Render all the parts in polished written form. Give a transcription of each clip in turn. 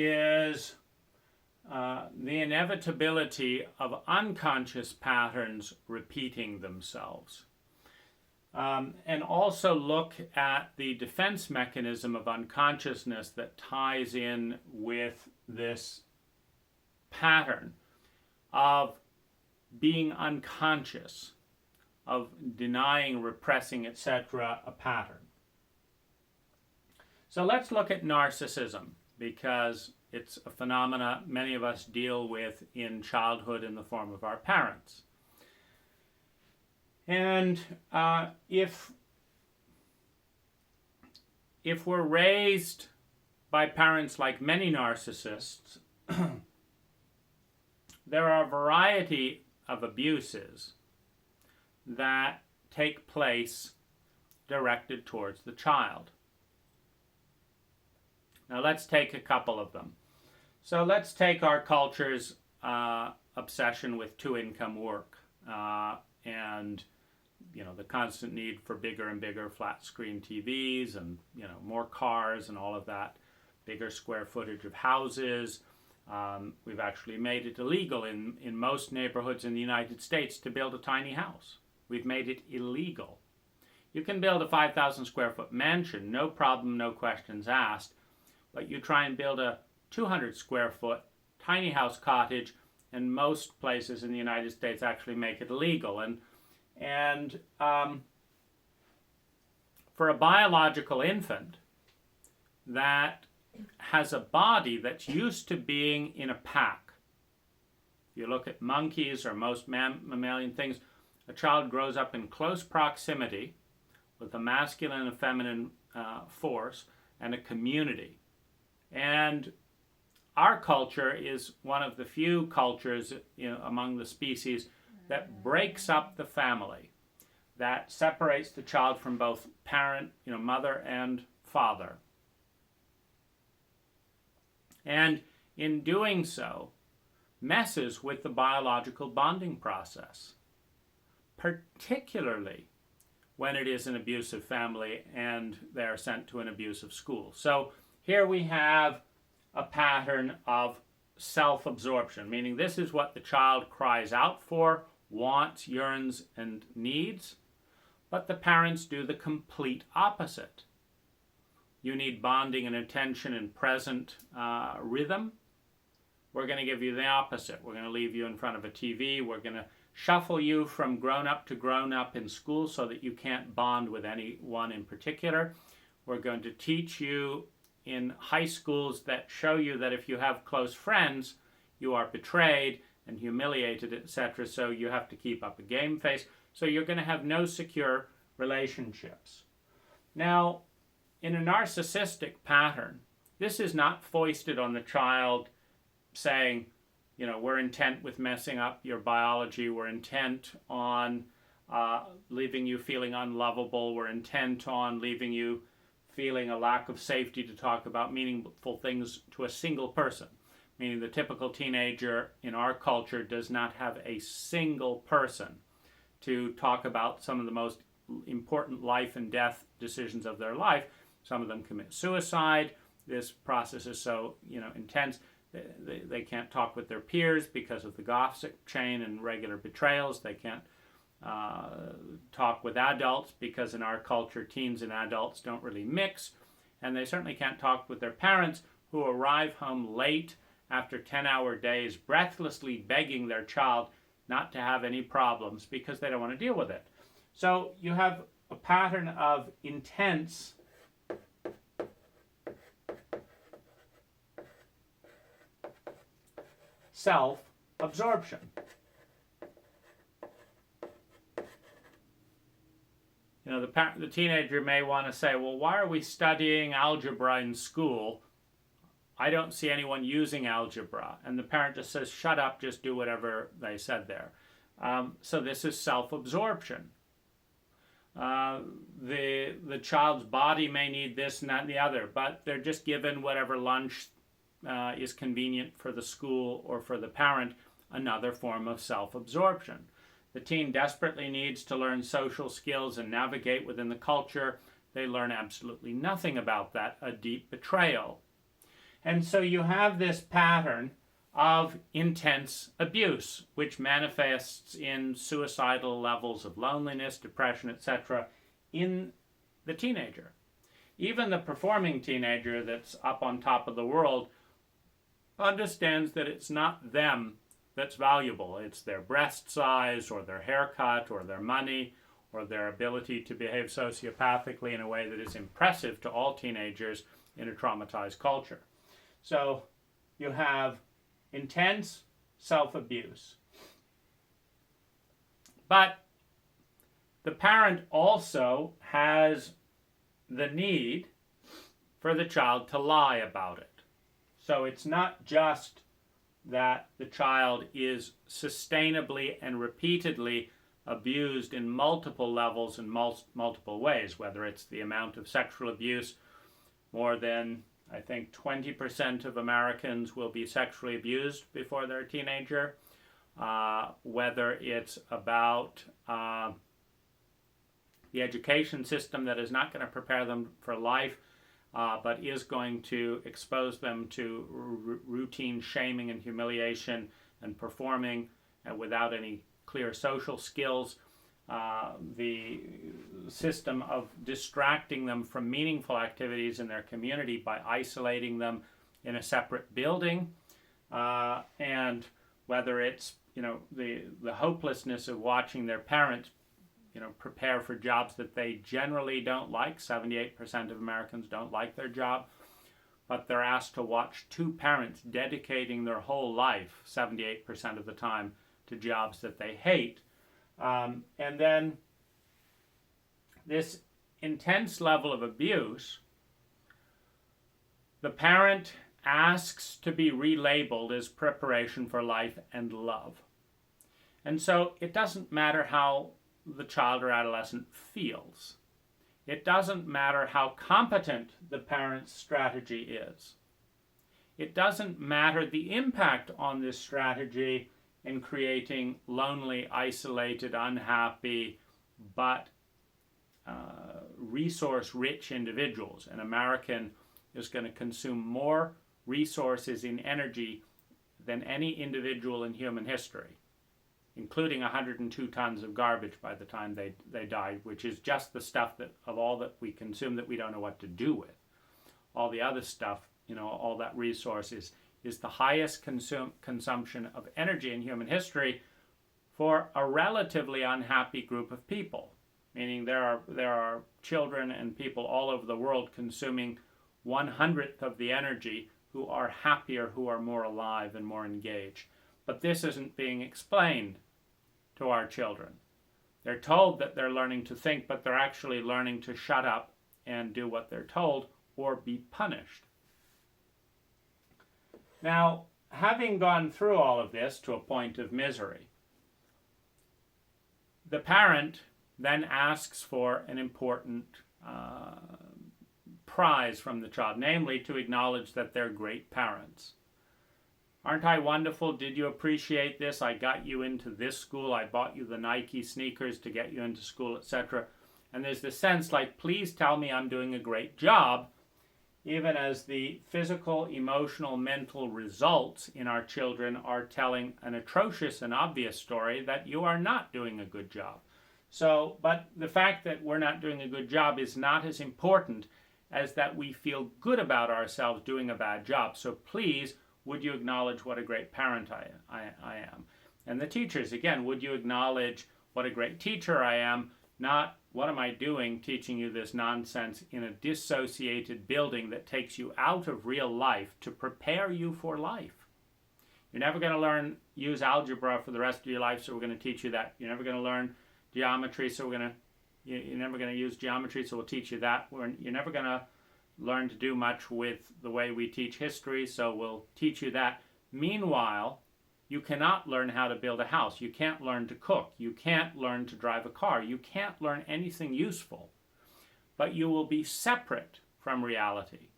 is the inevitability of unconscious patterns repeating themselves. And also look at the defense mechanism of unconsciousness that ties in with this pattern of being unconscious, of denying, repressing, etc., a pattern. So let's look at narcissism, because it's a phenomena many of us deal with in childhood in the form of our parents. And if we're raised by parents like many narcissists, there are a variety of abuses that take place directed towards the child. Now let's take a couple of them. So let's take our culture's obsession with two-income work and the constant need for bigger and bigger flat-screen TVs and more cars and all of that, bigger square footage of houses. We've actually made it illegal in most neighborhoods in the United States to build a tiny house. We've made it illegal. You can build a 5,000 square foot mansion, no problem, no questions asked, but you try and build a 200 square foot tiny house cottage, and most places in the United States actually make it illegal. And for a biological infant that has a body that's used to being in a pack, if you look at monkeys or most mammalian things, a child grows up in close proximity with a masculine and feminine force and a community. And our culture is one of the few cultures among the species that breaks up the family, that separates the child from both parent, mother and father. And in doing so, messes with the biological bonding process, particularly when it is an abusive family and they are sent to an abusive school. So here we have a pattern of self-absorption, meaning this is what the child cries out for, wants, yearns, and needs, but the parents do the complete opposite. You need bonding and attention and present rhythm. We're going to give you the opposite. We're going to leave you in front of a TV. We're going to shuffle you from grown-up to grown-up in school so that you can't bond with anyone in particular. We're going to teach you in high schools that show you that if you have close friends, you are betrayed and humiliated, etc. So you have to keep up a game face. So you're going to have no secure relationships. Now, in a narcissistic pattern, this is not foisted on the child saying, we're intent with messing up your biology, we're intent on leaving you feeling unlovable, we're intent on leaving you feeling a lack of safety to talk about meaningful things to a single person. Meaning the typical teenager in our culture does not have a single person to talk about some of the most important life and death decisions of their life. Some of them commit suicide. This process is so intense. They can't talk with their peers because of the gossip chain and regular betrayals. They can't talk with adults because in our culture teens and adults don't really mix. And they certainly can't talk with their parents who arrive home late after 10-hour days, breathlessly begging their child not to have any problems because they don't want to deal with it. So you have a pattern of intense self-absorption. The teenager may want to say, well, why are we studying algebra in school? I don't see anyone using algebra. And the parent just says, shut up, just do whatever they said there. So this is self-absorption. The child's body may need this and that and the other, but they're just given whatever lunch is convenient for the school or for the parent, another form of self-absorption. The teen desperately needs to learn social skills and navigate within the culture. They learn absolutely nothing about that, a deep betrayal. And so you have this pattern of intense abuse, which manifests in suicidal levels of loneliness, depression, etc., in the teenager. Even the performing teenager that's up on top of the world understands that it's not them that's valuable. It's their breast size or their haircut or their money or their ability to behave sociopathically in a way that is impressive to all teenagers in a traumatized culture. So you have intense self-abuse. But the parent also has the need for the child to lie about it. So it's not just that the child is sustainably and repeatedly abused in multiple levels in multiple ways, whether it's the amount of sexual abuse. More than, I think, 20% of Americans will be sexually abused before they're a teenager, whether it's about the education system that is not going to prepare them for life, but is going to expose them to routine shaming and humiliation and performing without any clear social skills. The system of distracting them from meaningful activities in their community by isolating them in a separate building, and whether it's the hopelessness of watching their parents prepare for jobs that they generally don't like. 78% of Americans don't like their job, but they're asked to watch two parents dedicating their whole life, 78% of the time, to jobs that they hate. And then this intense level of abuse, the parent asks to be relabeled as preparation for life and love. And so it doesn't matter how the child or adolescent feels. It doesn't matter how competent the parent's strategy is. It doesn't matter the impact on this strategy in creating lonely, isolated, unhappy, but resource-rich individuals. An American is going to consume more resources in energy than any individual in human history, including 102 tons of garbage by the time they died, which is just the stuff that of all that we consume that we don't know what to do with. All the other stuff, all that resource is the highest consumption of energy in human history for a relatively unhappy group of people, meaning there are children and people all over the world consuming 1/100th of the energy who are happier, who are more alive and more engaged. But this isn't being explained to our children. They're told that they're learning to think, but they're actually learning to shut up and do what they're told or be punished. Now, having gone through all of this to a point of misery, the parent then asks for an important prize from the child, namely to acknowledge that they're great parents. Aren't I wonderful? Did you appreciate this? I got you into this school. I bought you the Nike sneakers to get you into school, etc. And there's this sense like, please tell me I'm doing a great job, even as the physical, emotional, mental results in our children are telling an atrocious and obvious story that you are not doing a good job. So, but the fact that we're not doing a good job is not as important as that we feel good about ourselves doing a bad job. So please, would you acknowledge what a great parent I am? And the teachers, again, would you acknowledge what a great teacher I am? Not, what am I doing teaching you this nonsense in a dissociated building that takes you out of real life to prepare you for life? You're never going to use algebra for the rest of your life, so we're going to teach you that. You're never going to learn geometry, so you're never going to use geometry, so we'll teach you that. You're never going to learn to do much with the way we teach history, so we'll teach you that. Meanwhile, you cannot learn how to build a house. You can't learn to cook. You can't learn to drive a car. You can't learn anything useful. But you will be separate from reality.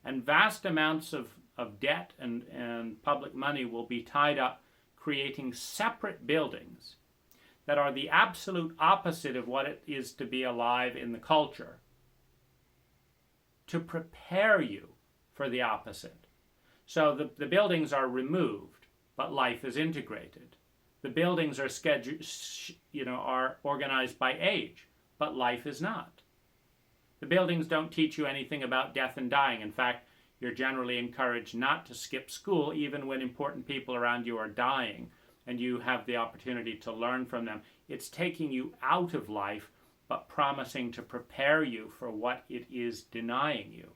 And vast amounts of debt and public money will be tied up creating separate buildings that are the absolute opposite of what it is to be alive in the culture, to prepare you for the opposite. So the buildings are removed, but life is integrated. The buildings are are organized by age, but life is not. The buildings don't teach you anything about death and dying. In fact, you're generally encouraged not to skip school even when important people around you are dying and you have the opportunity to learn from them. It's taking you out of life, but promising to prepare you for what it is denying you.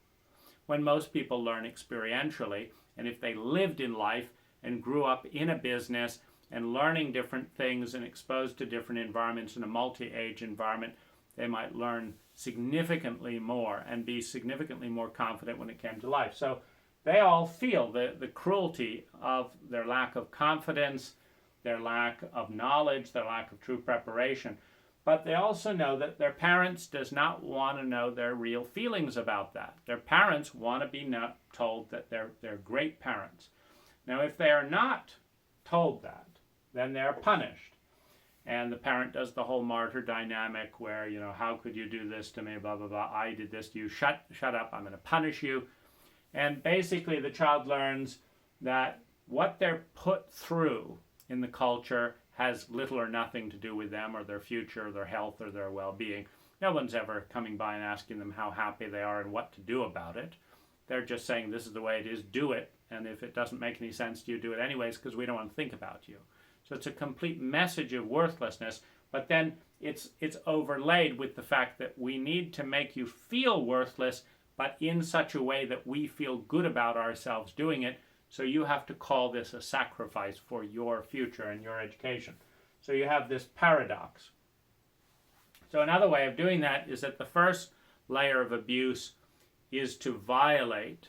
When most people learn experientially, and if they lived in life and grew up in a business and learning different things and exposed to different environments in a multi-age environment, they might learn significantly more and be significantly more confident when it came to life. So they all feel the cruelty of their lack of confidence, their lack of knowledge, their lack of true preparation. But they also know that their parents does not want to know their real feelings about that. Their parents want to be told that they're great parents. Now, if they are not told that, then they're punished. And the parent does the whole martyr dynamic where, how could you do this to me, blah, blah, blah, I did this to you, shut up, I'm going to punish you. And basically the child learns that what they're put through in the culture has little or nothing to do with them or their future or their health or their well-being. No one's ever coming by and asking them how happy they are and what to do about it. They're just saying, this is the way it is, do it. And if it doesn't make any sense to you, do it anyways because we don't want to think about you. So it's a complete message of worthlessness, but then it's overlaid with the fact that we need to make you feel worthless, but in such a way that we feel good about ourselves doing it. So you have to call this a sacrifice for your future and your education. So you have this paradox. So another way of doing that is that the first layer of abuse is to violate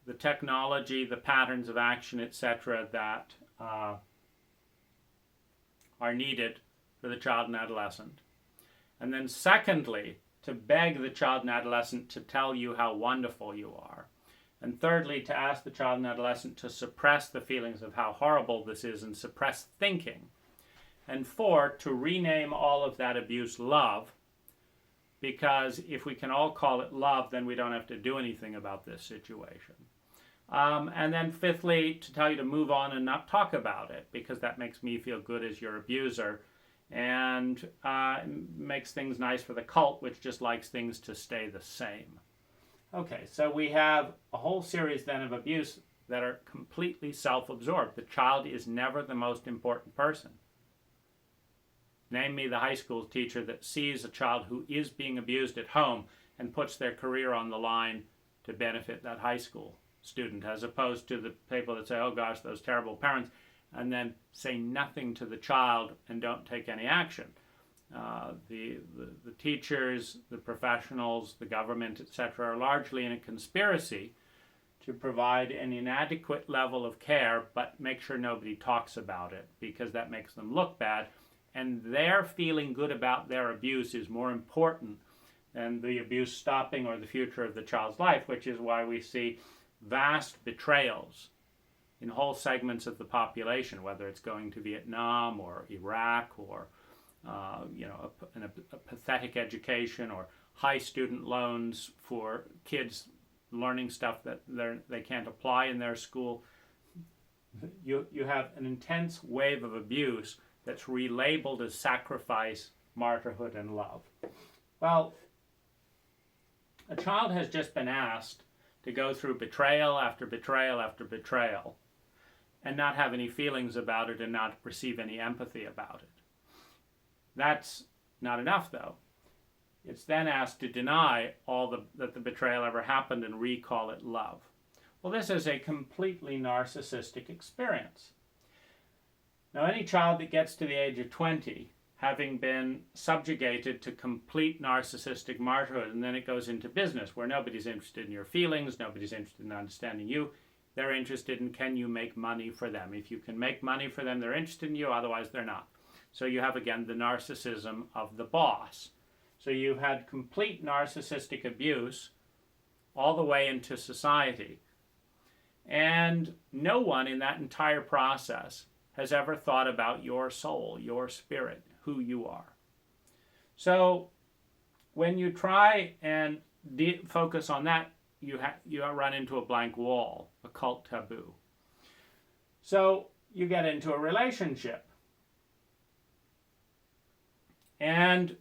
the technology, the patterns of action, etc., that are needed for the child and adolescent. And then secondly, to beg the child and adolescent to tell you how wonderful you are. And thirdly, to ask the child and adolescent to suppress the feelings of how horrible this is and suppress thinking. And four, to rename all of that abuse love, because if we can all call it love, then we don't have to do anything about this situation. And then fifthly, to tell you to move on and not talk about it, because that makes me feel good as your abuser and makes things nice for the cult, which just likes things to stay the same. Okay, so we have a whole series then of abuse that are completely self-absorbed. The child is never the most important person. Name me the high school teacher that sees a child who is being abused at home and puts their career on the line to benefit that high school student, as opposed to the people that say, oh gosh, those terrible parents, and then say nothing to the child and don't take any action. The teachers, the professionals, the government, etc., are largely in a conspiracy to provide an inadequate level of care, but make sure nobody talks about it, because that makes them look bad, and their feeling good about their abuse is more important than the abuse stopping or the future of the child's life, which is why we see vast betrayals in whole segments of the population, whether it's going to Vietnam or Iraq or a pathetic education or high student loans for kids learning stuff that they can't apply in their school. You have an intense wave of abuse that's relabeled as sacrifice, martyrhood, and love. Well, a child has just been asked to go through betrayal after betrayal after betrayal and not have any feelings about it and not receive any empathy about it. That's not enough, though. It's then asked to deny that the betrayal ever happened and recall it love. Well, this is a completely narcissistic experience. Now, any child that gets to the age of 20, having been subjugated to complete narcissistic martyrhood, and then it goes into business where nobody's interested in your feelings, nobody's interested in understanding you. They're interested in, can you make money for them? If you can make money for them, they're interested in you, otherwise they're not. So you have, again, the narcissism of the boss. So you've had complete narcissistic abuse all the way into society. And no one in that entire process has ever thought about your soul, your spirit, who you are. So when you try and focus on that, you run into a blank wall. occult taboo. So you get into a relationship. And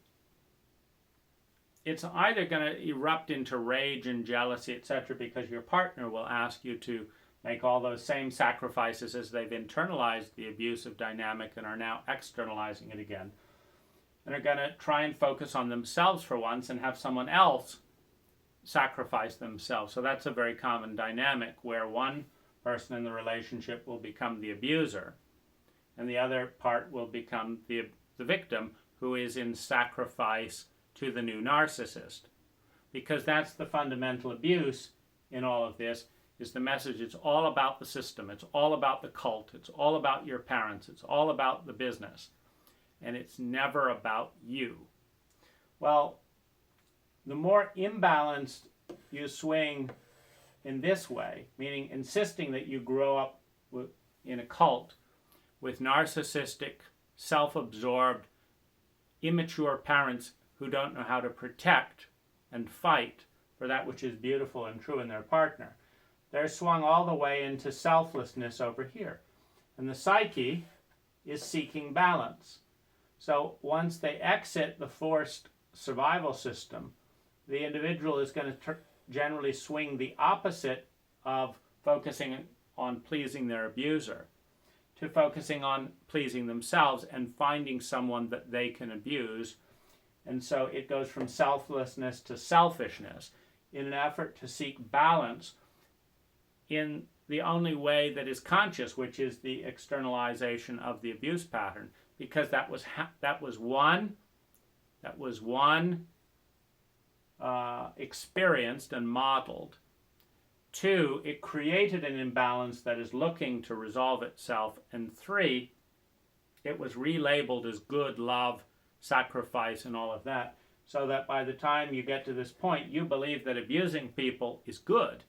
it's either going to erupt into rage and jealousy, etc., because your partner will ask you to make all those same sacrifices as they've internalized the abusive dynamic and are now externalizing it again. And are going to try and focus on themselves for once and have someone else sacrifice themselves. So that's a very common dynamic where one person in the relationship will become the abuser and the other part will become the victim who is in sacrifice to the new narcissist. Because that's the fundamental abuse in all of this, is the message. It's all about the system. It's all about the cult. It's all about your parents. It's all about the business. And it's never about you. Well, the more imbalanced you swing in this way, meaning insisting that you grow up in a cult with narcissistic, self-absorbed, immature parents who don't know how to protect and fight for that which is beautiful and true in their partner, they're swung all the way into selflessness over here. And the psyche is seeking balance. So once they exit the forced survival system, the individual is going to generally swing the opposite of focusing on pleasing their abuser to focusing on pleasing themselves and finding someone that they can abuse. And so it goes from selflessness to selfishness in an effort to seek balance in the only way that is conscious, which is the externalization of the abuse pattern, because that was one experienced and modeled. 2, it created an imbalance that is looking to resolve itself. And 3, it was relabeled as good, love, sacrifice, and all of that, so that by the time you get to this point, you believe that abusing people is good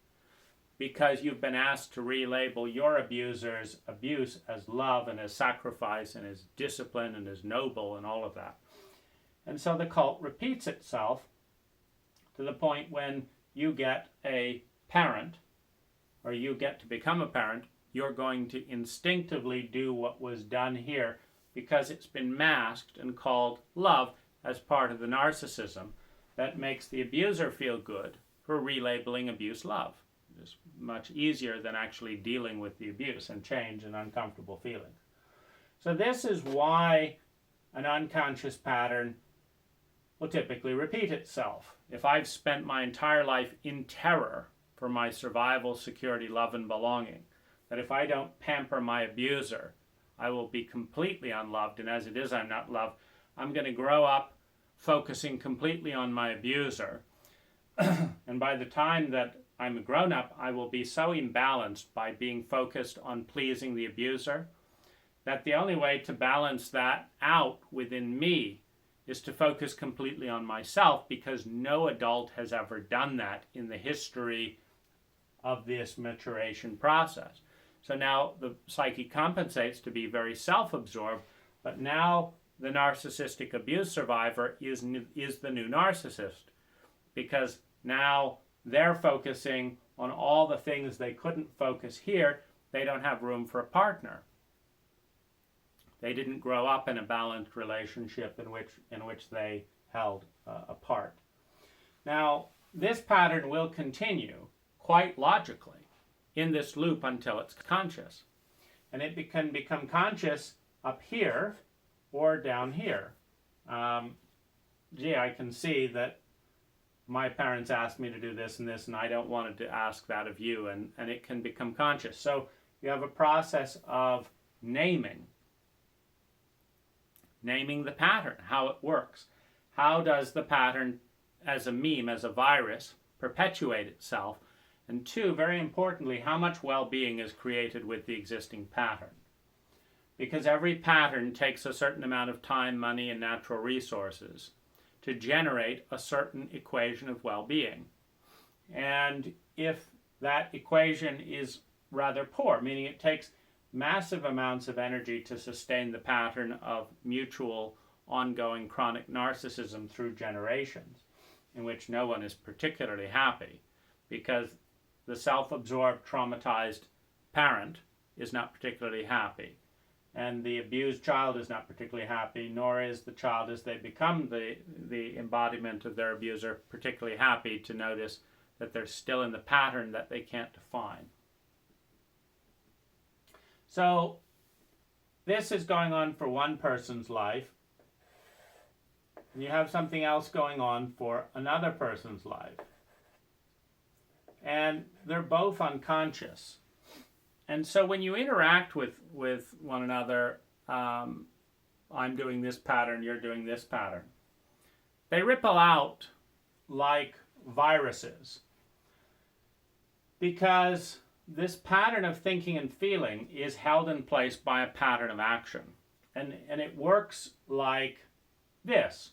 because you've been asked to relabel your abuser's abuse as love and as sacrifice and as discipline and as noble and all of that. And so the cult repeats itself to the point when you get a parent, or you get to become a parent, you're going to instinctively do what was done here because it's been masked and called love as part of the narcissism that makes the abuser feel good for relabeling abuse love. It's much easier than actually dealing with the abuse and change and uncomfortable feelings. So this is why an unconscious pattern will typically repeat itself. If I've spent my entire life in terror for my survival, security, love, and belonging, that if I don't pamper my abuser, I will be completely unloved, and as it is, I'm not loved, I'm going to grow up focusing completely on my abuser. And by the time that I'm a grown-up, I will be so imbalanced by being focused on pleasing the abuser that the only way to balance that out within me is to focus completely on myself, because no adult has ever done that in the history of this maturation process. So now the psyche compensates to be very self-absorbed, but now the narcissistic abuse survivor is the new narcissist, because now they're focusing on all the things they couldn't focus here. They don't have room for a partner. They didn't grow up in a balanced relationship in which they held apart. Now, this pattern will continue quite logically in this loop until it's conscious. And it can become conscious up here or down here. I can see that my parents asked me to do this, and I don't want to ask that of you, and it can become conscious. So you have a process of naming the pattern, how it works. How does the pattern, as a meme, as a virus, perpetuate itself? And 2, very importantly, how much well-being is created with the existing pattern? Because every pattern takes a certain amount of time, money, and natural resources to generate a certain equation of well-being. And if that equation is rather poor, meaning it takes massive amounts of energy to sustain the pattern of mutual, ongoing, chronic narcissism through generations, in which no one is particularly happy, because the self-absorbed, traumatized parent is not particularly happy. And the abused child is not particularly happy, nor is the child, as they become the embodiment of their abuser, particularly happy to notice that they're still in the pattern that they can't define. So this is going on for one person's life. You have something else going on for another person's life. And they're both unconscious. And so when you interact with one another, I'm doing this pattern, you're doing this pattern, they ripple out like viruses. Because this pattern of thinking and feeling is held in place by a pattern of action. And it works like this.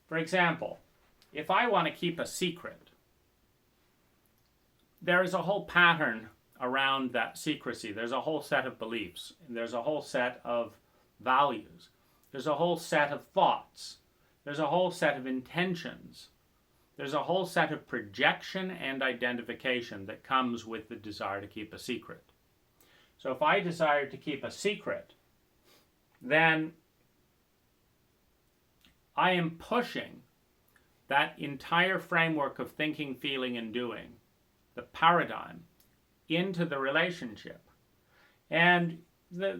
For example, if I want to keep a secret, there is a whole pattern around that secrecy. There's a whole set of beliefs, and there's a whole set of values. There's a whole set of thoughts. There's a whole set of intentions. There's a whole set of projection and identification that comes with the desire to keep a secret. So if I desire to keep a secret, then I am pushing that entire framework of thinking, feeling, and doing, the paradigm, into the relationship. And the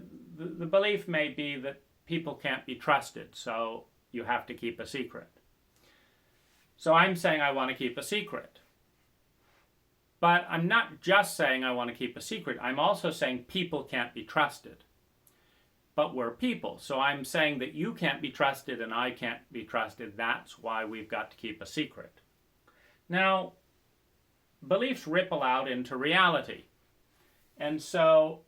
belief may be that people can't be trusted, so you have to keep a secret. So I'm saying I want to keep a secret. But I'm not just saying I want to keep a secret. I'm also saying people can't be trusted. But we're people. So I'm saying that you can't be trusted and I can't be trusted. That's why we've got to keep a secret. Now, beliefs ripple out into reality. And so,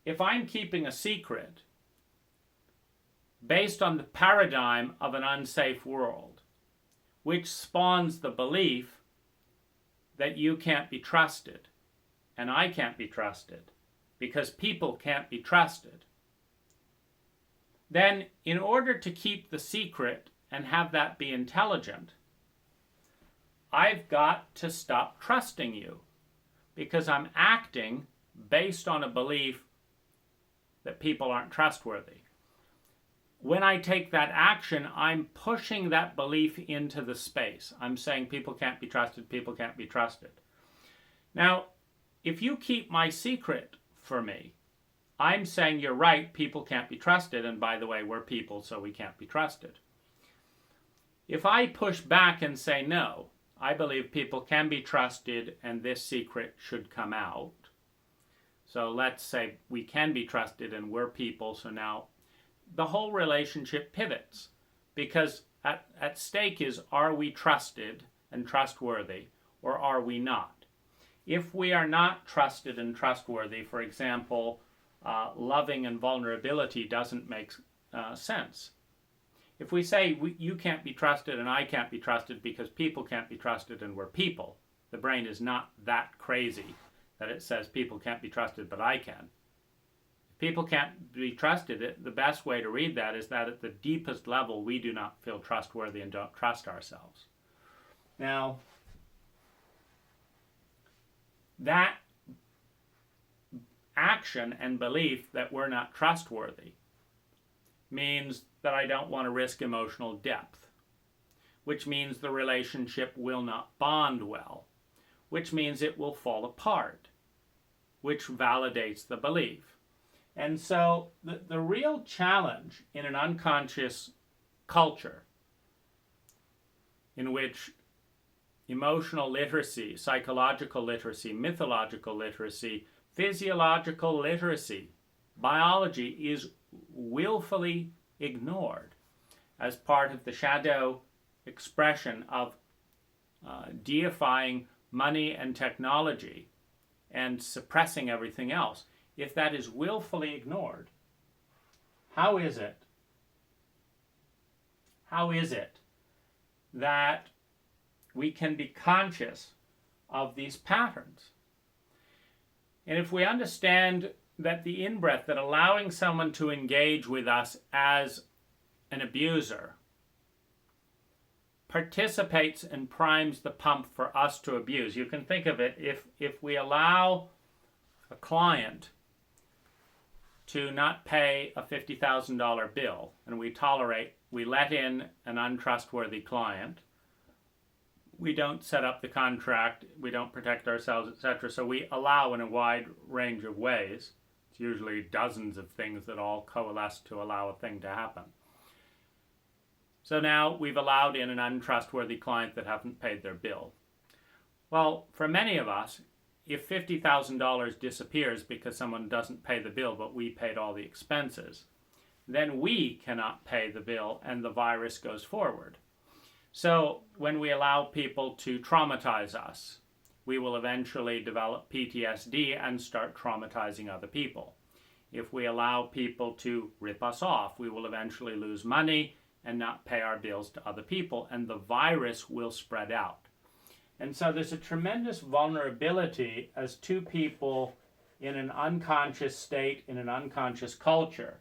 if I'm keeping a secret based on the paradigm of an unsafe world, which spawns the belief that you can't be trusted and I can't be trusted because people can't be trusted, then in order to keep the secret and have that be intelligent, I've got to stop trusting you because I'm acting based on a belief that people aren't trustworthy. When I take that action, I'm pushing that belief into the space. I'm saying people can't be trusted, people can't be trusted. Now, if you keep my secret for me, I'm saying you're right, people can't be trusted, and by the way, we're people, so we can't be trusted. If I push back and say no, I believe people can be trusted and this secret should come out. So let's say we can be trusted and we're people, so now the whole relationship pivots because at stake is, are we trusted and trustworthy or are we not? If we are not trusted and trustworthy, for example, loving and vulnerability doesn't make sense. If we say you can't be trusted and I can't be trusted because people can't be trusted and we're people, the brain is not that crazy that it says people can't be trusted but I can. If people can't be trusted, the best way to read that is that at the deepest level we do not feel trustworthy and don't trust ourselves. Now, that action and belief that we're not trustworthy means that I don't want to risk emotional depth, which means the relationship will not bond well, which means it will fall apart, which validates the belief. And so the real challenge in an unconscious culture in which emotional literacy, psychological literacy, mythological literacy, physiological literacy, biology is willfully ignored as part of the shadow expression of deifying money and technology and suppressing everything else. If that is willfully ignored, how is it that we can be conscious of these patterns? And if we understand that the in-breath, that allowing someone to engage with us as an abuser participates and primes the pump for us to abuse. You can think of it, if we allow a client to not pay a $50,000 bill, and we let in an untrustworthy client, we don't set up the contract, we don't protect ourselves, etc. So we allow in a wide range of ways. It's usually dozens of things that all coalesce to allow a thing to happen. So now we've allowed in an untrustworthy client that haven't paid their bill. Well, for many of us, if $50,000 disappears because someone doesn't pay the bill, but we paid all the expenses, then we cannot pay the bill and the virus goes forward. So when we allow people to traumatize us, we will eventually develop PTSD and start traumatizing other people. If we allow people to rip us off, we will eventually lose money and not pay our bills to other people, and the virus will spread out. And so there's a tremendous vulnerability as two people in an unconscious state, in an unconscious culture,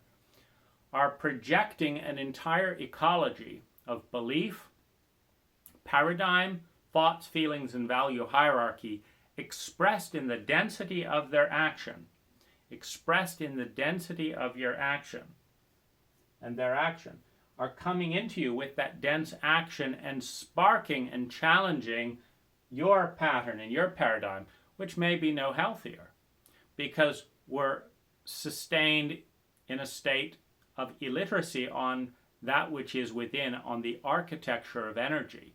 are projecting an entire ecology of belief, paradigm, thoughts, feelings, and value hierarchy expressed in the density of their action, expressed in the density of your action, and their action are coming into you with that dense action and sparking and challenging your pattern and your paradigm, which may be no healthier because we're sustained in a state of illiteracy on that which is within, on the architecture of energy.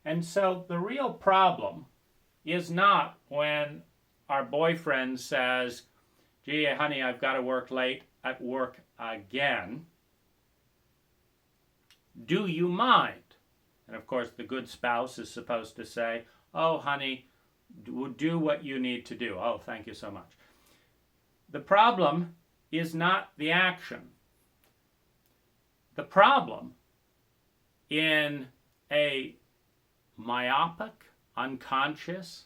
And so the real problem is not when our boyfriend says, gee, honey, I've got to work late at work again. Do you mind? And of course, the good spouse is supposed to say, oh, honey, do what you need to do. Oh, thank you so much. The problem is not the action. The problem in a myopic, unconscious,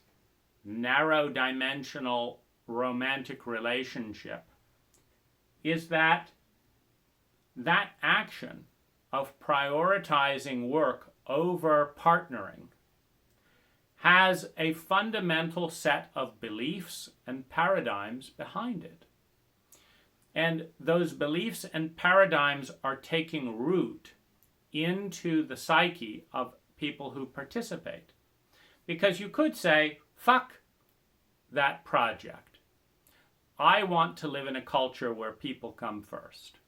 narrow-dimensional romantic relationship is that action of prioritizing work over partnering has a fundamental set of beliefs and paradigms behind it. And those beliefs and paradigms are taking root into the psyche of people who participate. Because you could say, fuck that project. I want to live in a culture where people come first.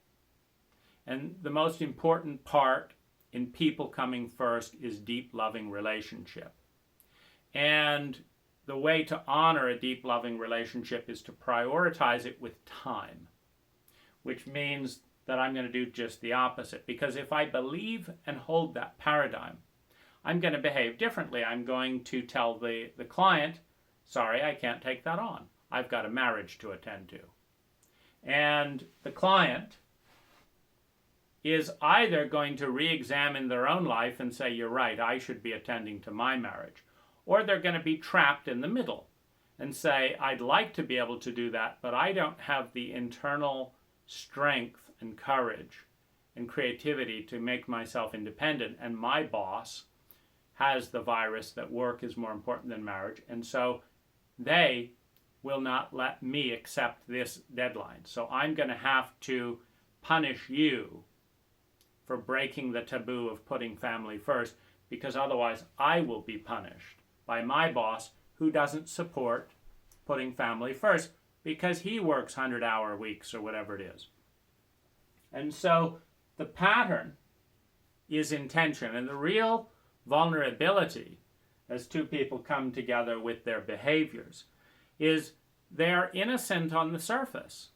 And the most important part in people coming first is deep, loving relationship. And the way to honor a deep, loving relationship is to prioritize it with time, which means that I'm going to do just the opposite. Because if I believe and hold that paradigm, I'm going to behave differently. I'm going to tell the client, sorry, I can't take that on. I've got a marriage to attend to. And the client is either going to re-examine their own life and say, you're right, I should be attending to my marriage. Or they're going to be trapped in the middle and say, I'd like to be able to do that, but I don't have the internal strength and courage and creativity to make myself independent. And my boss has the virus that work is more important than marriage. And so they will not let me accept this deadline. So I'm going to have to punish you for breaking the taboo of putting family first, because otherwise I will be punished by my boss who doesn't support putting family first because he works 100-hour weeks or whatever it is. And so the pattern is intention, and the real vulnerability as two people come together with their behaviors is they're innocent on the surface.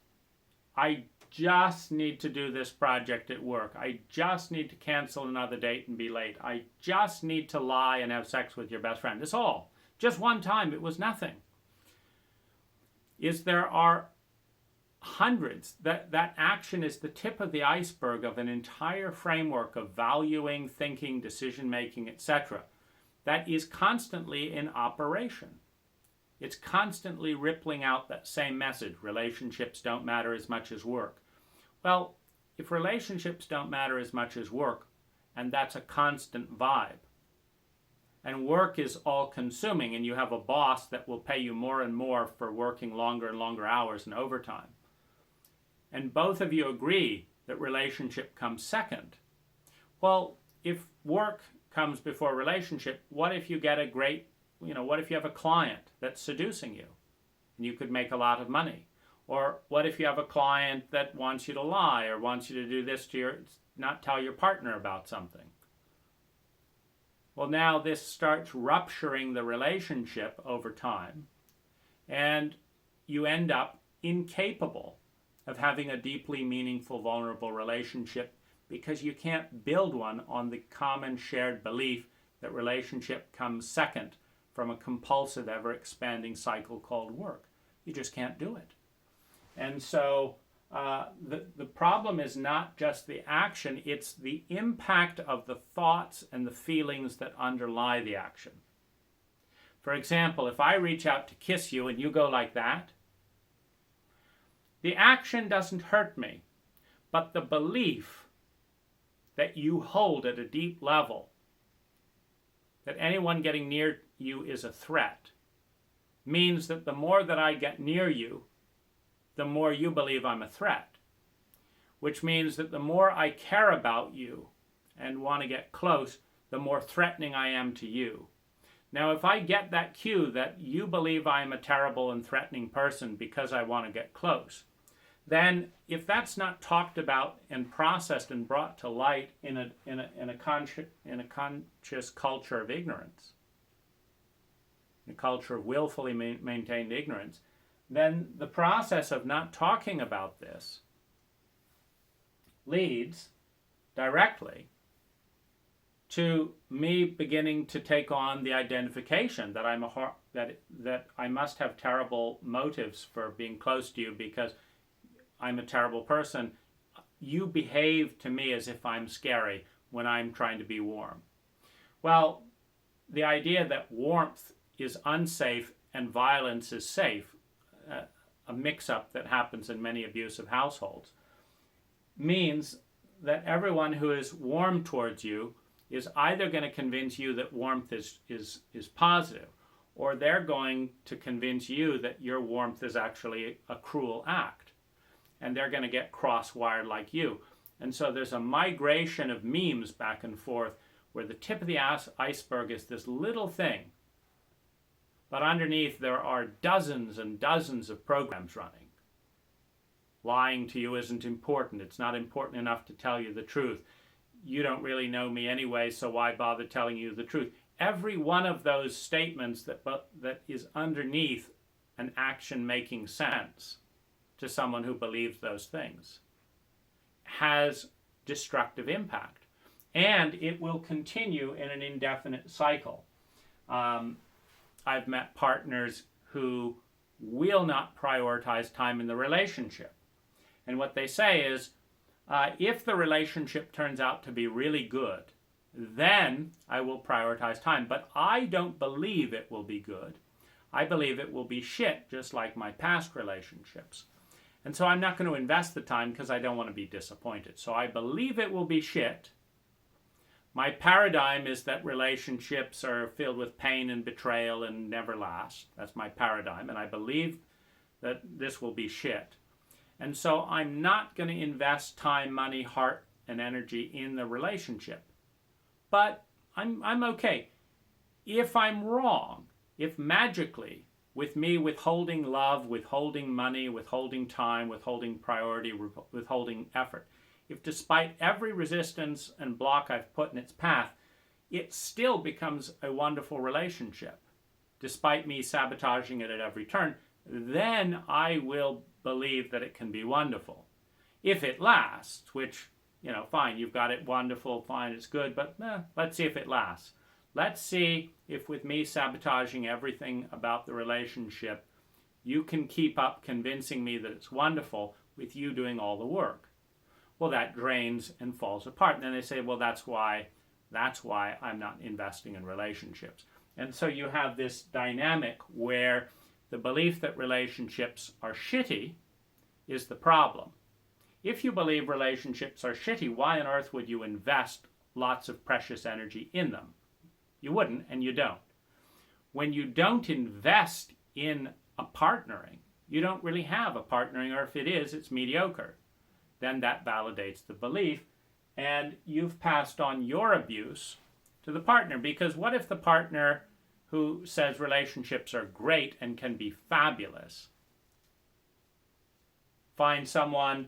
I just need to do this project at work. I just need to cancel another date and be late. I just need to lie and have sex with your best friend. That's all. Just one time, it was nothing. There are hundreds. That action is the tip of the iceberg of an entire framework of valuing, thinking, decision-making, etc. that is constantly in operation. It's constantly rippling out that same message. Relationships don't matter as much as work. Well, if relationships don't matter as much as work, and that's a constant vibe. And work is all-consuming, and you have a boss that will pay you more and more for working longer and longer hours and overtime. And both of you agree that relationship comes second. Well, if work comes before relationship, what if you get a great, what if you have a client that's seducing you and you could make a lot of money? Or what if you have a client that wants you to lie or wants you to do this not tell your partner about something? Well, now this starts rupturing the relationship over time, and you end up incapable of having a deeply meaningful, vulnerable relationship because you can't build one on the common shared belief that relationship comes second from a compulsive, ever-expanding cycle called work. You just can't do it. And so the problem is not just the action, it's the impact of the thoughts and the feelings that underlie the action. For example, if I reach out to kiss you and you go like that, the action doesn't hurt me, but the belief that you hold at a deep level that anyone getting near you is a threat means that the more that I get near you, the more you believe I'm a threat, which means that the more I care about you and want to get close, the more threatening I am to you. Now, if I get that cue that you believe I'm a terrible and threatening person because I want to get close, then if that's not talked about and processed and brought to light in a conscious culture of ignorance, a culture of willfully maintained ignorance, then the process of not talking about this leads directly to me beginning to take on the identification that that I must have terrible motives for being close to you because I'm a terrible person. You behave to me as if I'm scary when I'm trying to be warm. Well, the idea that warmth is unsafe and violence is safe, a mix-up that happens in many abusive households, means that everyone who is warm towards you is either going to convince you that warmth is positive, or they're going to convince you that your warmth is actually a cruel act, and they're going to get cross-wired like you. And so there's a migration of memes back and forth where the tip of the iceberg is this little thing, but underneath there are dozens and dozens of programs running. Lying to you isn't important. It's not important enough to tell you the truth. You don't really know me anyway, so why bother telling you the truth? Every one of those statements that is underneath an action making sense to someone who believes those things has destructive impact. And it will continue in an indefinite cycle. I've met partners who will not prioritize time in the relationship. And what they say is, if the relationship turns out to be really good, then I will prioritize time. But I don't believe it will be good. I believe it will be shit, just like my past relationships. And so I'm not going to invest the time because I don't want to be disappointed. So I believe it will be shit. My paradigm is that relationships are filled with pain and betrayal and never last. That's my paradigm. And I believe that this will be shit. And so I'm not going to invest time, money, heart, and energy in the relationship. But I'm okay. If I'm wrong, if magically, with me withholding love, withholding money, withholding time, withholding priority, withholding effort, if despite every resistance and block I've put in its path, it still becomes a wonderful relationship, despite me sabotaging it at every turn, then I will believe that it can be wonderful. If it lasts, which, fine, you've got it wonderful, fine, it's good, but let's see if it lasts. Let's see if with me sabotaging everything about the relationship, you can keep up convincing me that it's wonderful with you doing all the work. Well, that drains and falls apart. And then they say, well, that's why I'm not investing in relationships. And so you have this dynamic where the belief that relationships are shitty is the problem. If you believe relationships are shitty, why on earth would you invest lots of precious energy in them. You wouldn't, and you don't. When you don't invest in a partnering, you don't really have a partnering, or if it is, it's mediocre. Then that validates the belief, and you've passed on your abuse to the partner. Because what if the partner who says relationships are great and can be fabulous finds someone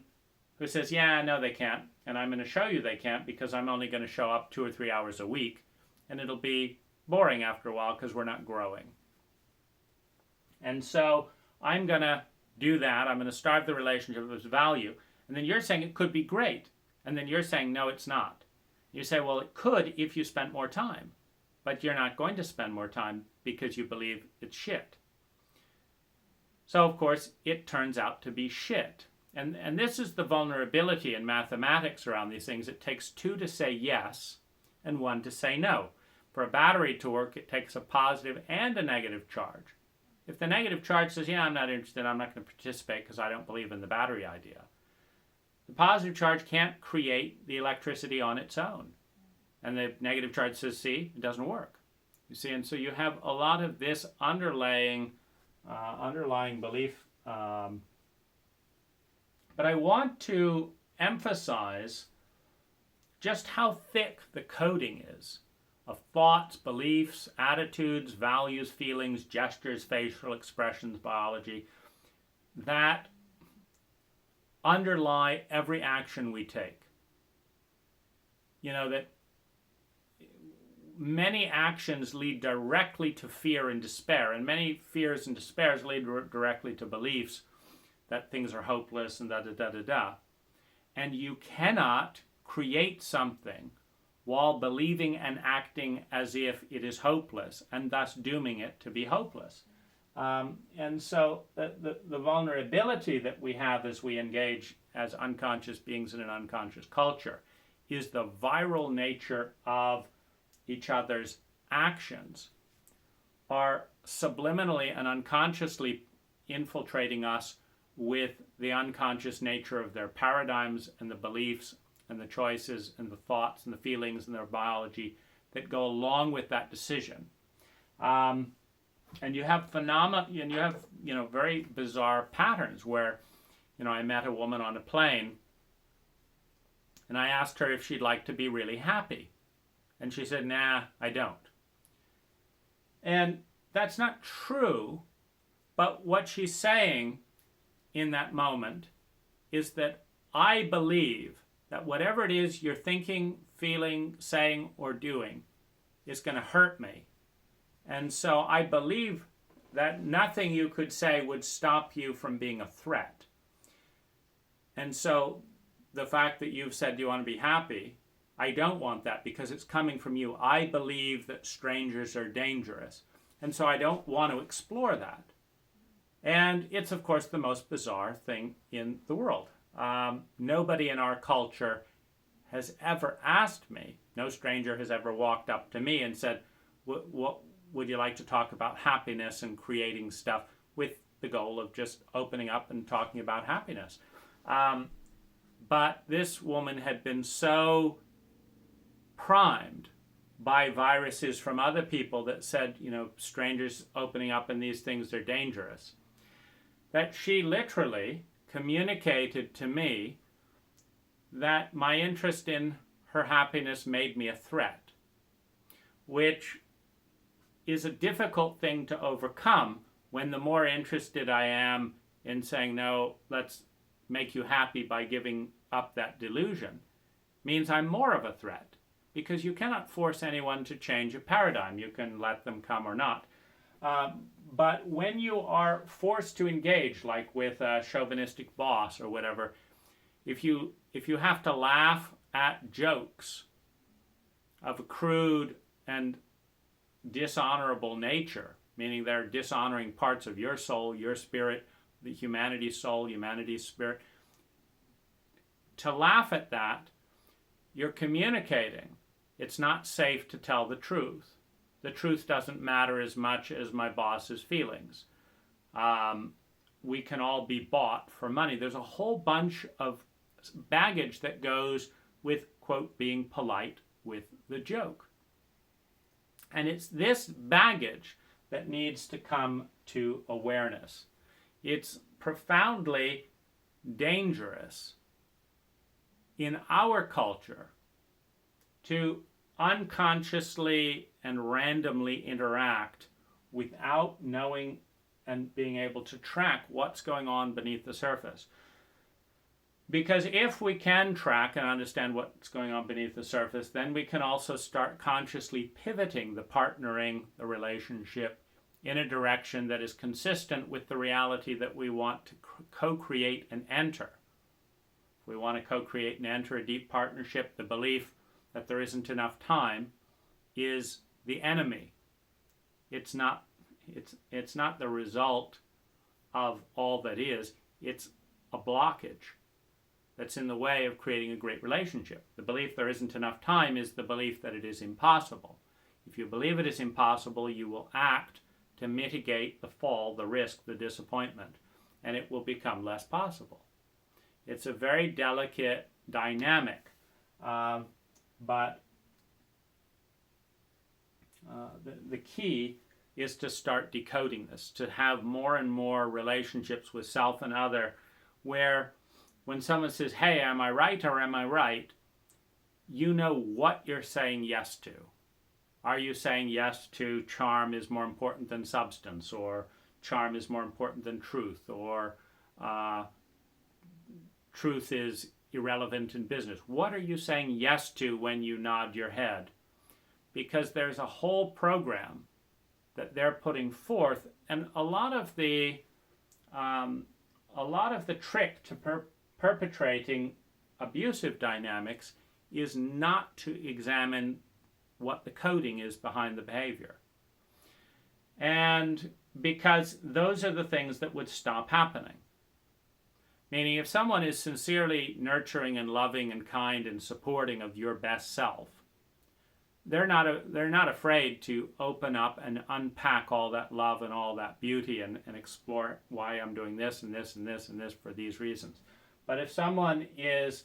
who says, yeah, no, they can't, and I'm going to show you they can't because I'm only going to show up 2 or 3 hours a week, and it'll be boring after a while because we're not growing. And so I'm going to do that. I'm going to starve the relationship of its value. And then you're saying it could be great. And then you're saying, no, it's not. You say, well, it could if you spent more time. But you're not going to spend more time because you believe it's shit. So, of course, it turns out to be shit. And this is the vulnerability in mathematics around these things. It takes 2 to say yes and 1 to say no. For a battery to work, it takes a positive and a negative charge. If the negative charge says, yeah, I'm not interested, I'm not going to participate because I don't believe in the battery idea, the positive charge can't create the electricity on its own. And the negative charge says, see, it doesn't work. You see, and so you have a lot of this underlying belief. But I want to emphasize just how thick the coding is of thoughts, beliefs, attitudes, values, feelings, gestures, facial expressions, biology, that underlie every action we take. You know, that many actions lead directly to fear and despair, and many fears and despairs lead directly to beliefs that things are hopeless and da-da-da-da-da. And you cannot create something while believing and acting as if it is hopeless, and thus dooming it to be hopeless. And so the vulnerability that we have as we engage as unconscious beings in an unconscious culture is the viral nature of each other's actions are subliminally and unconsciously infiltrating us with the unconscious nature of their paradigms and the beliefs and the choices and the thoughts and the feelings and their biology that go along with that decision. And you have phenomena, and you have, very bizarre patterns where, I met a woman on a plane and I asked her if she'd like to be really happy. And she said, nah, I don't. And that's not true, but what she's saying in that moment is that I believe that whatever it is you're thinking, feeling, saying, or doing is going to hurt me. And so I believe that nothing you could say would stop you from being a threat. And so the fact that you've said you want to be happy, I don't want that because it's coming from you. I believe that strangers are dangerous. And so I don't want to explore that. And it's, of course, the most bizarre thing in the world. Nobody in our culture has ever asked me, no stranger has ever walked up to me and said, what would you like to talk about happiness and creating stuff with the goal of just opening up and talking about happiness. But this woman had been so primed by viruses from other people that said, strangers opening up in these things are dangerous, that she literally communicated to me that my interest in her happiness made me a threat, which is a difficult thing to overcome when the more interested I am in saying, no, let's make you happy by giving up that delusion, means I'm more of a threat, because you cannot force anyone to change a paradigm. You can let them come or not. But when you are forced to engage, like with a chauvinistic boss or whatever, if you have to laugh at jokes of a crude and dishonorable nature, meaning they're dishonoring parts of your soul, your spirit, the humanity's soul, humanity's spirit, to laugh at that, you're communicating. It's not safe to tell the truth. The truth doesn't matter as much as my boss's feelings. We can all be bought for money. There's a whole bunch of baggage that goes with, quote, being polite with the joke. And it's this baggage that needs to come to awareness. It's profoundly dangerous in our culture to unconsciously and randomly interact without knowing and being able to track what's going on beneath the surface. Because if we can track and understand what's going on beneath the surface, then we can also start consciously pivoting the partnering, the relationship, in a direction that is consistent with the reality that we want to co-create and enter. If we want to co-create and enter a deep partnership, the belief that there isn't enough time is the enemy. It's not the result of all that is. It's a blockage that's in the way of creating a great relationship. The belief there isn't enough time is the belief that it is impossible. If you believe it is impossible, you will act to mitigate the fall, the risk, the disappointment, and it will become less possible. It's a very delicate dynamic, but the key is to start decoding this, to have more and more relationships with self and other where when someone says, hey, am I right or am I right? You know what you're saying yes to. Are you saying yes to charm is more important than substance, or charm is more important than truth, or truth is irrelevant in business? What are you saying yes to when you nod your head? Because there's a whole program that they're putting forth, and a lot of the trick to perpetrating abusive dynamics is not to examine what the coding is behind the behavior. And because those are the things that would stop happening. Meaning, if someone is sincerely nurturing and loving and kind and supporting of your best self, they're not afraid to open up and unpack all that love and all that beauty and explore why I'm doing this and this and this and this for these reasons. But if someone is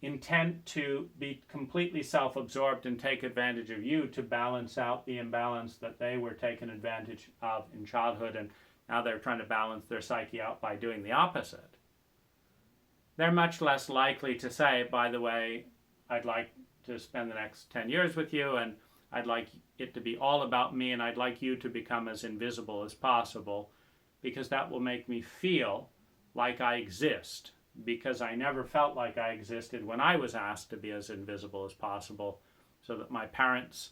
intent to be completely self-absorbed and take advantage of you to balance out the imbalance that they were taken advantage of in childhood, and now they're trying to balance their psyche out by doing the opposite, they're much less likely to say, by the way, I'd like to spend the next 10 years with you, and I'd like it to be all about me, and I'd like you to become as invisible as possible, because that will make me feel like I exist, because I never felt like I existed when I was asked to be as invisible as possible, so that my parents'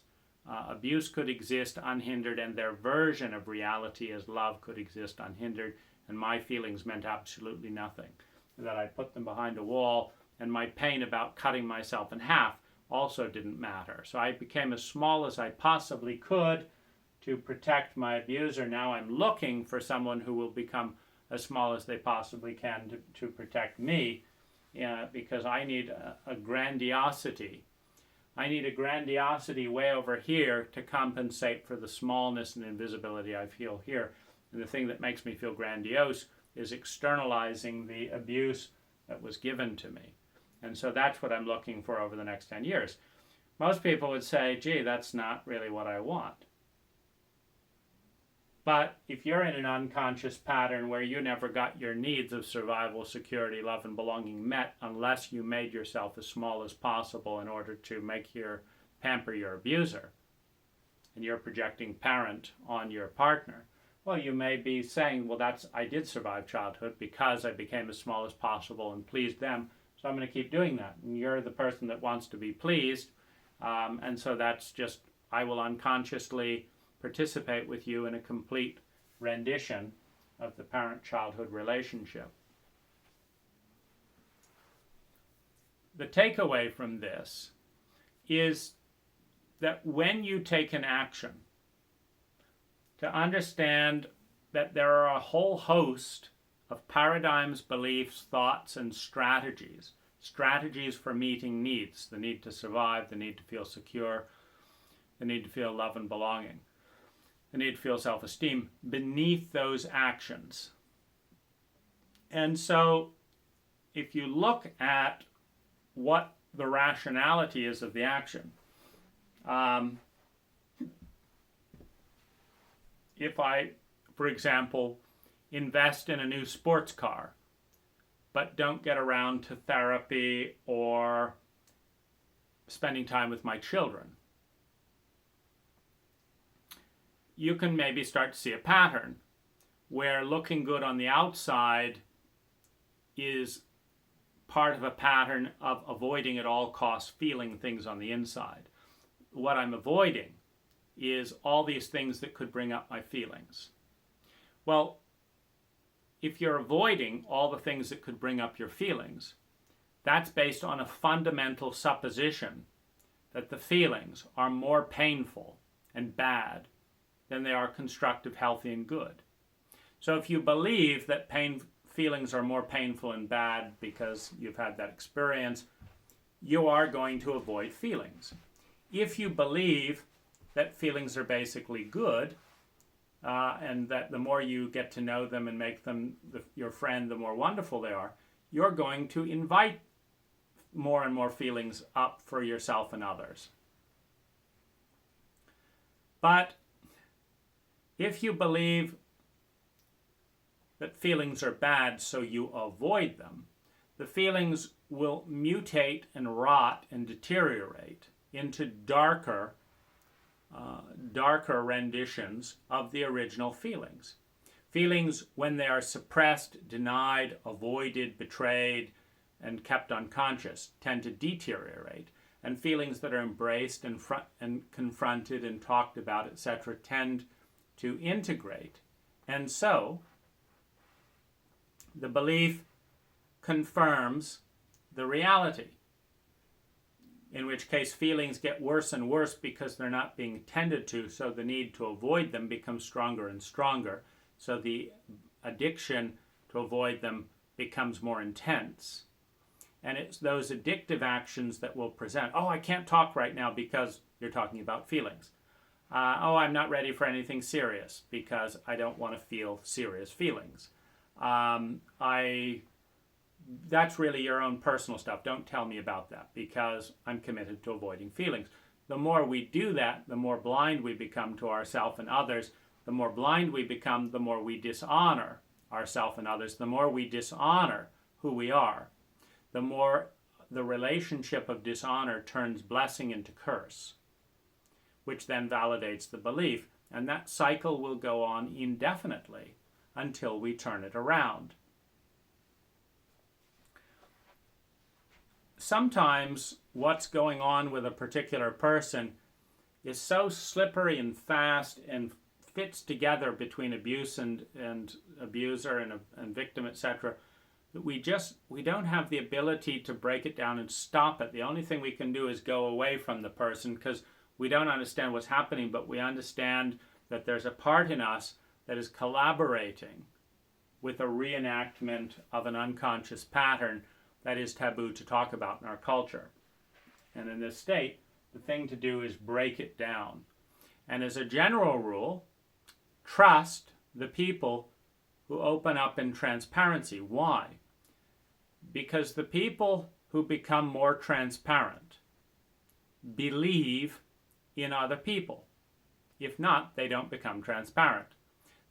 abuse could exist unhindered, and their version of reality as love could exist unhindered, and my feelings meant absolutely nothing. That I put them behind a wall, and my pain about cutting myself in half also didn't matter. So I became as small as I possibly could to protect my abuser. Now I'm looking for someone who will become as small as they possibly can to protect me, because I need a grandiosity. I need a grandiosity way over here to compensate for the smallness and invisibility I feel here. And the thing that makes me feel grandiose is externalizing the abuse that was given to me. And so that's what I'm looking for over the next 10 years. Most people would say, gee, that's not really what I want. But if you're in an unconscious pattern where you never got your needs of survival, security, love, and belonging met unless you made yourself as small as possible in order to pamper your abuser, and you're projecting parent on your partner, well, you may be saying, well, I did survive childhood because I became as small as possible and pleased them, so I'm going to keep doing that. And you're the person that wants to be pleased, and so that's just, I will unconsciously participate with you in a complete rendition of the parent-childhood relationship. The takeaway from this is that when you take an action, to understand that there are a whole host of paradigms, beliefs, thoughts, and strategies for meeting needs, the need to survive, the need to feel secure, the need to feel love and belonging, the need to feel self-esteem beneath those actions. And so if you look at what the rationality is of the action. If I, for example, invest in a new sports car, but don't get around to therapy or spending time with my children, you can maybe start to see a pattern where looking good on the outside is part of a pattern of avoiding at all costs feeling things on the inside. What I'm avoiding is all these things that could bring up my feelings. Well, if you're avoiding all the things that could bring up your feelings, that's based on a fundamental supposition that the feelings are more painful and bad than they are constructive, healthy, and good. So if you believe that feelings are more painful and bad because you've had that experience, you are going to avoid feelings. If you believe that feelings are basically good, and that the more you get to know them and make them your friend, the more wonderful they are, you're going to invite more and more feelings up for yourself and others. But if you believe that feelings are bad, so you avoid them, the feelings will mutate and rot and deteriorate into darker renditions of the original feelings. Feelings, when they are suppressed, denied, avoided, betrayed, and kept unconscious, tend to deteriorate. And feelings that are embraced and confronted and talked about, etc., tend to integrate. And so, the belief confirms the reality, in which case feelings get worse and worse because they're not being tended to, so the need to avoid them becomes stronger and stronger. So the addiction to avoid them becomes more intense. And it's those addictive actions that will present, oh, I can't talk right now because you're talking about feelings. Oh, I'm not ready for anything serious because I don't want to feel serious feelings. That's really your own personal stuff. Don't tell me about that because I'm committed to avoiding feelings. The more we do that, the more blind we become to ourselves and others. The more blind we become, the more we dishonor ourselves and others. The more we dishonor who we are, the more the relationship of dishonor turns blessing into curse, which then validates the belief. And that cycle will go on indefinitely until we turn it around. Sometimes what's going on with a particular person is so slippery and fast and fits together between abuse and abuser and victim, etc., that we don't have the ability to break it down and stop it. The only thing we can do is go away from the person because we don't understand what's happening, but we understand that there's a part in us that is collaborating with a reenactment of an unconscious pattern that is taboo to talk about in our culture. And in this state, the thing to do is break it down. And as a general rule, trust the people who open up in transparency. Why? Because the people who become more transparent believe in other people. If not, they don't become transparent.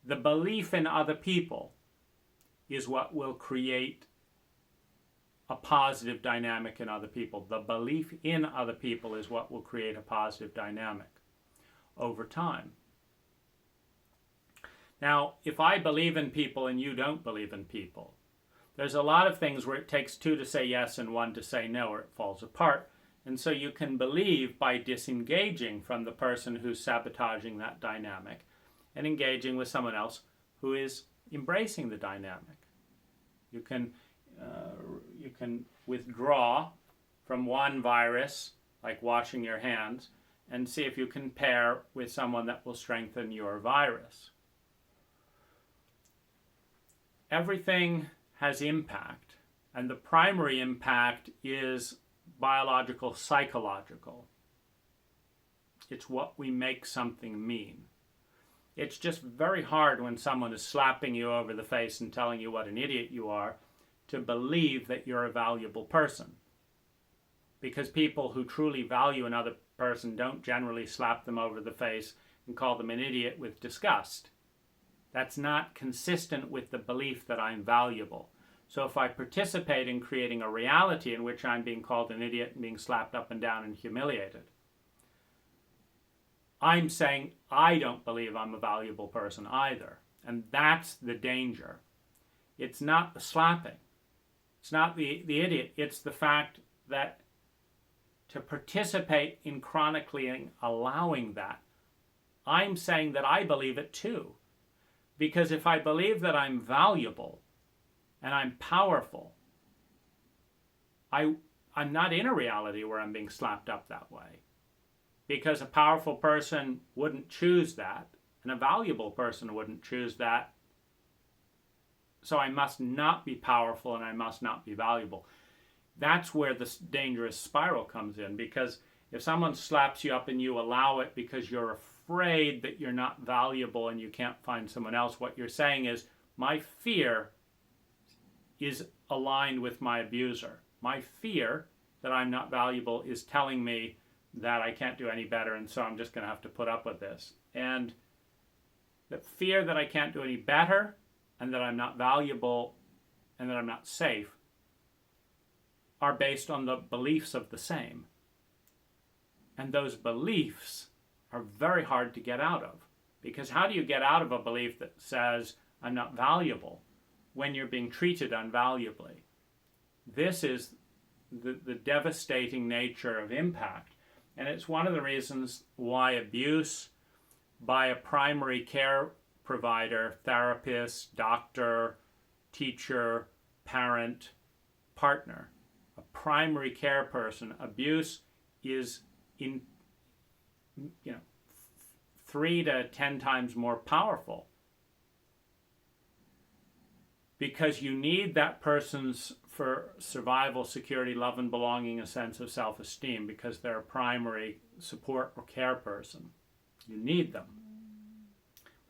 The belief in other people is what will create a positive dynamic in other people. The belief in other people is what will create a positive dynamic over time. Now, if I believe in people and you don't believe in people, there's a lot of things where it takes two to say yes and one to say no, or it falls apart. And so you can believe by disengaging from the person who's sabotaging that dynamic and engaging with someone else who is embracing the dynamic. You can withdraw from one virus, like washing your hands, and see if you can pair with someone that will strengthen your virus. Everything has impact, and the primary impact is biological, psychological. It's what we make something mean. It's just very hard when someone is slapping you over the face and telling you what an idiot you are to believe that you're a valuable person. because people who truly value another person don't generally slap them over the face and call them an idiot with disgust. That's not consistent with the belief that I'm valuable. So if I participate in creating a reality in which I'm being called an idiot and being slapped up and down and humiliated, I'm saying I don't believe I'm a valuable person either. And that's the danger. It's not the slapping. It's not the idiot. It's the fact that to participate in chronically allowing that, I'm saying that I believe it too. Because if I believe that I'm valuable and I'm powerful, I'm not in a reality where I'm being slapped up that way. Because a powerful person wouldn't choose that, and a valuable person wouldn't choose that. So I must not be powerful and I must not be valuable. That's where this dangerous spiral comes in, because if someone slaps you up and you allow it because you're afraid that you're not valuable and you can't find someone else, what you're saying is, my fear is aligned with my abuser. My fear that I'm not valuable is telling me that I can't do any better, and so I'm just going to have to put up with this. And the fear that I can't do any better, and that I'm not valuable, and that I'm not safe, are based on the beliefs of the same. And those beliefs are very hard to get out of. Because how do you get out of a belief that says, I'm not valuable, when you're being treated unvaluably? This is the devastating nature of impact. And it's one of the reasons why abuse by a primary care provider, therapist, doctor, teacher, parent, partner, a primary care person, abuse is 3 to 10 times more powerful. Because you need that person's for survival, security, love, and belonging, a sense of self-esteem, because they're a primary support or care person. You need them.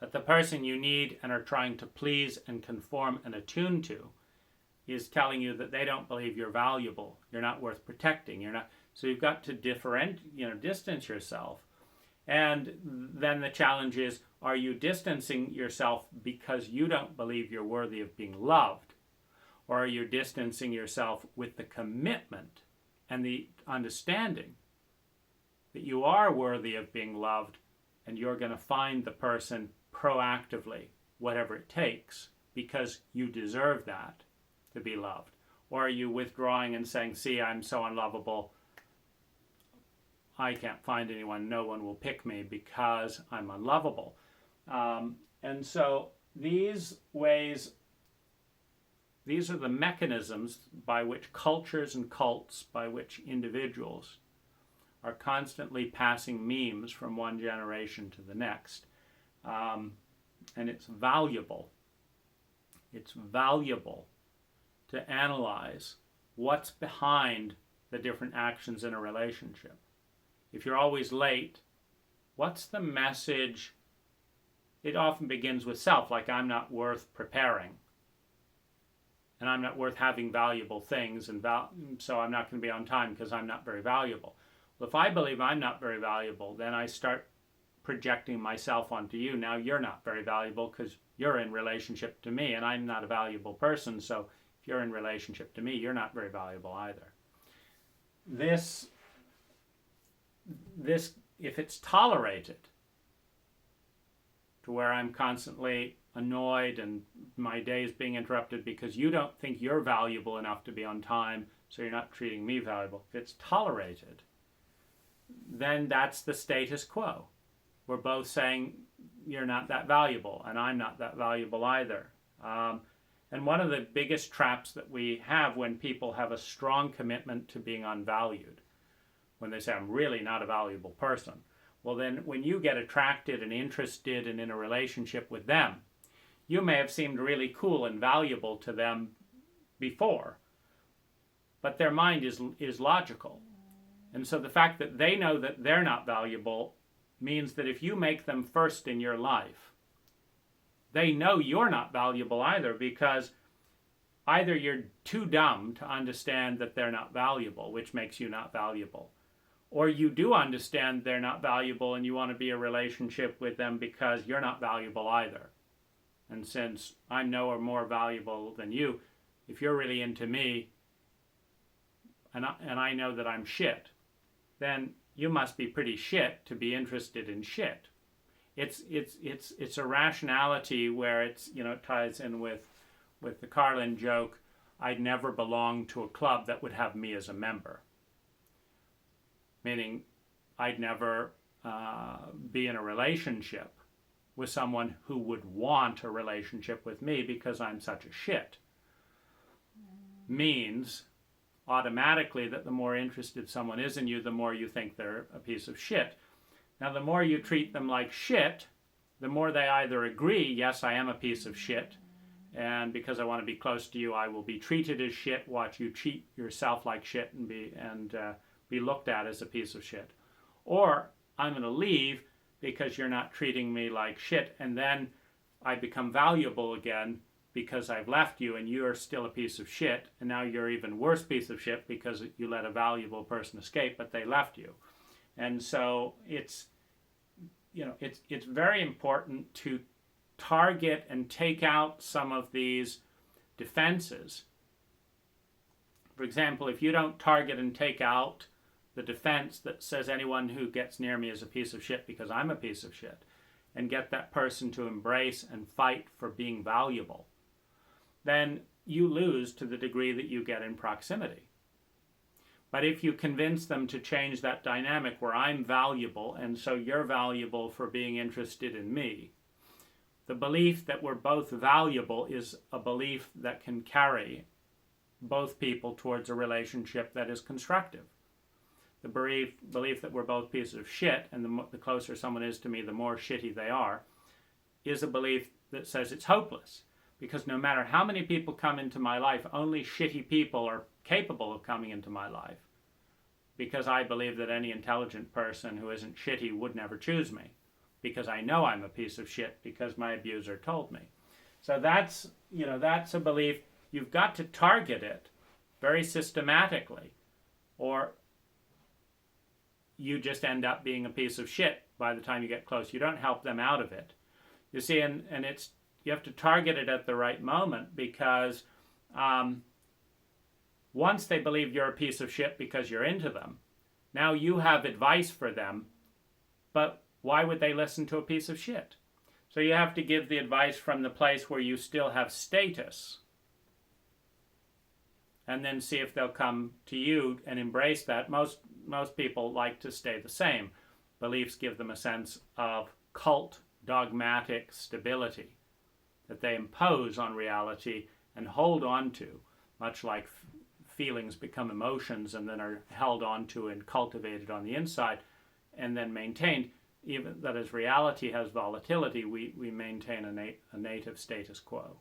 But the person you need and are trying to please and conform and attune to is telling you that they don't believe you're valuable. You're not worth protecting. You're not. So you've got to distance yourself. And then the challenge is, are you distancing yourself because you don't believe you're worthy of being loved? Or are you distancing yourself with the commitment and the understanding that you are worthy of being loved, and you're going to find the person proactively, whatever it takes, because you deserve that, to be loved? Or are you withdrawing and saying, see, I'm so unlovable, I can't find anyone, no one will pick me because I'm unlovable? And so these are the mechanisms by which cultures and cults, by which individuals are constantly passing memes from one generation to the next. And it's valuable. It's valuable to analyze what's behind the different actions in a relationship. If you're always late, what's the message? It often begins with self, like I'm not worth preparing. And I'm not worth having valuable things, and so I'm not going to be on time because I'm not very valuable. Well, if I believe I'm not very valuable, then I start projecting myself onto you. Now you're not very valuable because you're in relationship to me, and I'm not a valuable person, so if you're in relationship to me, you're not very valuable either. This, if it's tolerated, to where I'm constantly annoyed and my day is being interrupted because you don't think you're valuable enough to be on time, so you're not treating me valuable. If it's tolerated, then that's the status quo. We're both saying you're not that valuable and I'm not that valuable either. And one of the biggest traps that we have when people have a strong commitment to being unvalued, when they say, I'm really not a valuable person, well then when you get attracted and interested and in a relationship with them, you may have seemed really cool and valuable to them before, but their mind is logical. And so the fact that they know that they're not valuable means that if you make them first in your life, they know you're not valuable either, because either you're too dumb to understand that they're not valuable, which makes you not valuable, or you do understand they're not valuable and you want to be a relationship with them because you're not valuable either. And since I'm no more valuable than you, if you're really into me and I know that I'm shit, then you must be pretty shit to be interested in shit. It's a rationality where it's, it ties in with the Carlin joke, I'd never belong to a club that would have me as a member. Meaning, I'd never be in a relationship with someone who would want a relationship with me because I'm such a shit. Means automatically that the more interested someone is in you, the more you think they're a piece of shit. Now, the more you treat them like shit, the more they either agree, yes, I am a piece of shit, and because I want to be close to you, I will be treated as shit, watch you treat yourself like shit and be looked at as a piece of shit. Or I'm going to leave because you're not treating me like shit, and then I become valuable again because I've left you and you're still a piece of shit, and now you're even worse piece of shit because you let a valuable person escape, but they left you. And so it's very important to target and take out some of these defenses. For example, if you don't target and take out the defense that says anyone who gets near me is a piece of shit because I'm a piece of shit, and get that person to embrace and fight for being valuable, then you lose to the degree that you get in proximity. But if you convince them to change that dynamic where I'm valuable and so you're valuable for being interested in me, the belief that we're both valuable is a belief that can carry both people towards a relationship that is constructive. The belief that we're both pieces of shit, and the closer someone is to me, the more shitty they are, is a belief that says it's hopeless. Because no matter how many people come into my life, only shitty people are capable of coming into my life. Because I believe that any intelligent person who isn't shitty would never choose me. Because I know I'm a piece of shit because my abuser told me. So that's a belief. You've got to target it very systematically, or you just end up being a piece of shit by the time you get close. You don't help them out of it. You see, and you have to target it at the right moment, because once they believe you're a piece of shit because you're into them, now you have advice for them, but why would they listen to a piece of shit? So you have to give the advice from the place where you still have status, and then see if they'll come to you and embrace that. Most people like to stay the same. Beliefs give them a sense of cult, dogmatic stability that they impose on reality and hold on to, much like feelings become emotions and then are held on to and cultivated on the inside and then maintained. Even that as reality has volatility, we maintain a native status quo.